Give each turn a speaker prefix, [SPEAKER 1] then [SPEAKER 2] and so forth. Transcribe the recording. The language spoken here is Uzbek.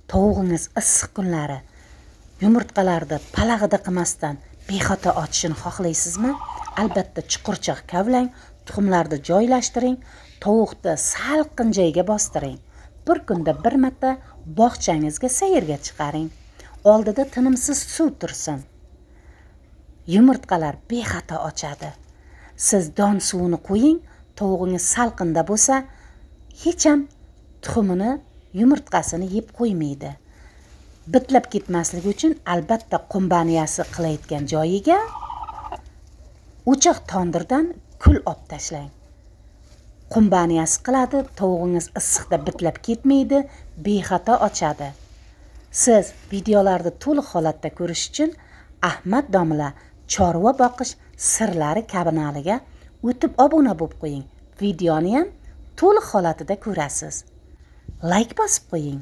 [SPEAKER 1] Tavug'ingiz issiq kunlari yumurtqalarni palag'ida qilmasdan bexato ochishini xohlaysizmi? Albatta chuqurchoq kavlang, tuxumlarni joylashtiring, tovuqni salqin joyga bostiring. Bir kunda bir marta bog'changizga sayrga chiqaring. Oldida tinimsiz suv tursin. Yumurtqalar bexato ochadi. Siz don suvini qo'ying, tavug'ingiz salqinda bo'lsa, hech ham tuxumini, yumurtqasini yeb qo'ymaydi. Bitlab ketmasligi uchun albatta qumbaniyasi qilayotgan joyiga o'choq tondirdan kul olib tashlang. Qumbaniyasi qiladi, tavug'ingiz issiqda bitlab ketmaydi, bexato ochadi. Siz videolarni to'liq holatda ko'rish uchun Ahmad Domla chorva boqish sirlari kanaliga o'tib obuna bo'lib qo'ying. Videoni ham to'liq holatida ko'rasiz. Like bosib qo'ying.